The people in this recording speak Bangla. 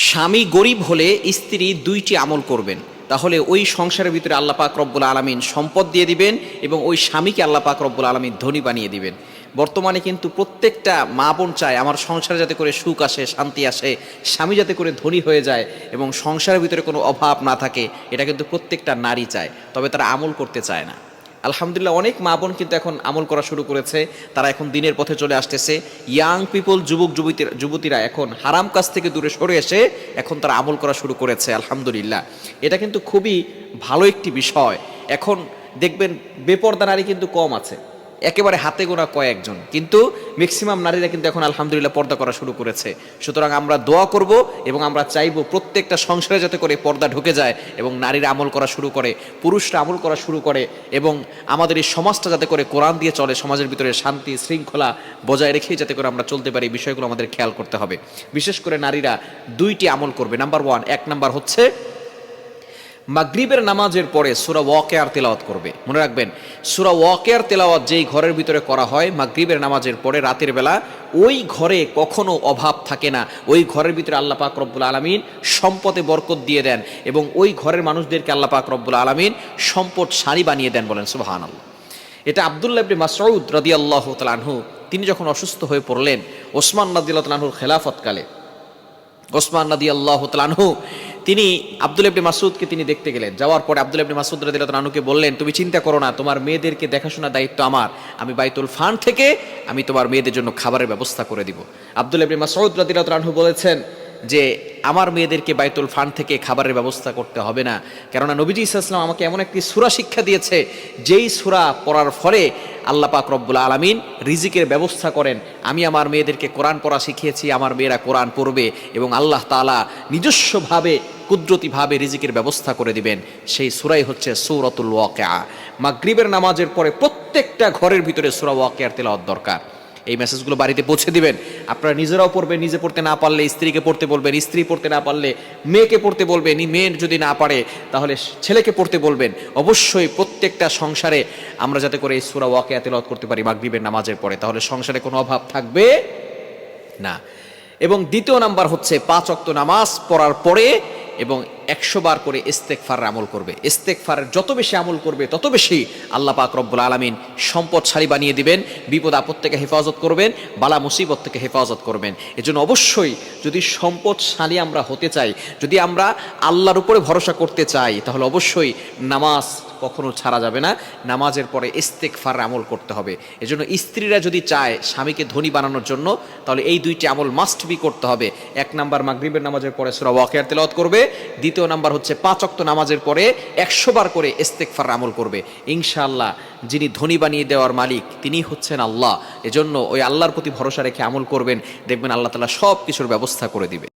স্বামী গরিব হলে স্ত্রী দুইটি আমল করবেন, তাহলে ওই সংসারের ভিতরে আল্লাহ পাক রব্বুল আলামিন সম্পদ দিয়ে দিবেন এবং ওই স্বামীকে আল্লাহ পাক রব্বুল আলামিন ধনী বানিয়ে দিবেন। বর্তমানে কিন্তু প্রত্যেকটা মা বোন চায় আমার সংসারে যাতে করে সুখ আসে, শান্তি আসে, স্বামী যাতে করে ধনী হয়ে যায় এবং সংসারের ভিতরে কোনো অভাব না থাকে। এটা কিন্তু প্রত্যেকটা নারী চায়, তবে তারা আমল করতে চায় না। আলহামদুলিল্লাহ অনেক মা বোন কিন্তু এখন আমল করা শুরু করেছে, তারা এখন দিনের পথে চলে আসতেছে। ইয়াং পিপল, যুবতীরা এখন হারাম কাজ থেকে দূরে সরে এসে এখন তারা আমল করা শুরু করেছে। আলহামদুলিল্লাহ এটা কিন্তু খুবই ভালো একটি বিষয়। এখন দেখবেন বেপর্দা নারী কিন্তু কম আছে, একেবারে হাতে গোনা কয়েকজন, কিন্তু ম্যাক্সিমাম নারীরা কিন্তু এখন আলহামদুলিল্লাহ পর্দা করা শুরু করেছে। সুতরাং আমরা দোয়া করব এবং আমরা চাইবো প্রত্যেকটা সংসারে যাতে করে পর্দা ঢুকে যায় এবং নারীরা আমল করা শুরু করে, পুরুষরা আমল করা শুরু করে এবং আমাদের এই সমাজটা যাতে করে কোরআন দিয়ে চলে, সমাজের ভিতরে শান্তি শৃঙ্খলা বজায় রেখেই যাতে করে আমরা চলতে পারি, এই বিষয়গুলো আমাদের খেয়াল করতে হবে। বিশেষ করে নারীরা দুইটি আমল করবে। এক নাম্বার হচ্ছে মাগরিবের নামাজের পরে সূরা ওয়াকিয়ার তেলাওয়াত করবে। মনে রাখবেন, সূরা ওয়াকিয়ার তেলাওয়াত যেই ঘরের ভিতরে করা হয় মাগরিবের নামাজের পরে রাতের বেলা, ওই ঘরে কখনো অভাব থাকে না। ওই ঘরের ভিতরে আল্লাহ পাক রব্বুল আলামিন সম্পদে বরকত দিয়ে দেন এবং ওই ঘরের মানুষদেরকে আল্লাহ পাক রব্বুল আলামিন সম্পদশালী বানিয়ে দেন। বলেন সুবহানাল্লাহ। এটা আব্দুল্লাহ ইবনে মাসউদ রাদিয়াল্লাহু তাআলা আনহু তিনি যখন অসুস্থ হয়ে পড়লেন ওসমান রাদিয়াল্লাহু তাআলা আনহুর খেলাফতকালে, ওসমান রাদিয়াল্লাহু তাআলা আনহু তিনি আব্দুল্লাহ ইবনে মাসউদকে তিনি দেখতে গেলেন। যাওয়ার পরে আব্দুল্লাহ ইবনে মাসউদ রাদিয়াল্লাহু তাআলা আনহুকে বললেন, তুমি চিন্তা করো না, তোমার মেয়েদেরকে দেখাশোনার দায়িত্ব আমার, আমি বাইতুল ফান্ড থেকে আমি তোমার মেয়েদের জন্য খাবারের ব্যবস্থা করে দিব। আব্দুল্লাহ ইবনে মাসউদ রাদিয়াল্লাহু তাআলা আনহু বলেছেন যে আমার মেয়েদেরকে বাইতুল ফান্ড থেকে খাবারের ব্যবস্থা করতে হবে না, কেননা নবীজি সাল্লাল্লাহু আলাইহি ওয়াসাল্লাম আমাকে এমন একটি সূরা শিক্ষা দিয়েছে যেই সূরা পড়ার ফলে আল্লাহ পাক রব্বুল আলামিন রিজিকের ব্যবস্থা করেন। আমি আমার মেয়েদেরকে কোরআন পড়া শিখিয়েছি, আমার মেয়েরা কোরআন পড়বে এবং আল্লাহ তাআলা নিজস্বভাবে কুদরতিভাবে রিজিকের ব্যবস্থা করে দিবেন। সেই সূরাই হচ্ছে সূরাতুল ওয়াকিয়া। মাগরিবের নামাজের পরে প্রত্যেকটা ঘরের ভিতরে সূরা ওয়াকিয়ার তেলাওয়াত দরকার। এই মেসেজগুলো বাড়িতে পৌঁছে দিবেন। আপনারা নিজেরাও পড়বেন, নিজে পড়তে না পারলে স্ত্রীকে পড়তে বলবেন, স্ত্রী পড়তে না পারলে মেয়েকে পড়তে বলবেন, মেয়ের যদি না পারে তাহলে ছেলেকে পড়তে বলবেন। অবশ্যই প্রত্যেকটা সংসারে আমরা যাতে করে এই সূরা ওয়াকিয়া তেলাওয়াত করতে পারি মাগরিবের নামাজের পরে, তাহলে সংসারে কোনো অভাব থাকবে না। এবং দ্বিতীয় নাম্বার হচ্ছে 5 ওয়াক্ত নামাজ পড়ার পরে এবং 100 বার করে ইস্তেগফার আমল করবে। ইস্তেগফারের যত বেশি আমল করবে তত বেশি আল্লাহ পাক রব্বুল আলামিন সম্পদশালী বানিয়ে দিবেন, বিপদ আপদ থেকে হেফাজত করবেন, বালা মুসিবত থেকে হেফাজত করবেন। এজন্য অবশ্যই যদি সম্পদশালী আমরা হতে চাই, যদি আমরা আল্লাহর উপরে ভরসা করতে চাই, তাহলে অবশ্যই নামাজ কখনো ছাড়া যাবে না। নামাজের পরে ইস্তেগফার আমল করতে হবে। এজন্য স্ত্রীরা যদি চায় স্বামীকে ধনী বানানোর জন্য, তাহলে এই দুইটি আমল মাস্ট বি করতে হবে। 1 নাম্বার মাগরিবের নামাজের পরে সূরা ওয়াকিয়ার তেলাওয়াত করবে। দ্বিতীয় নাম্বার হচ্ছে 5 ওয়াক্ত নামাজের পরে 100 বার করে ইস্তেগফার আমল করবে। ইনশাআল্লাহ যিনি ধনী বানিয়ে দেওয়ার মালিক তিনি হচ্ছেন আল্লাহ। এজন্য ওই আল্লাহর প্রতি ভরসা রেখে আমল করবেন, দেখবেন আল্লাহ তাআলা সব কিছুর ব্যবস্থা করে দিবে।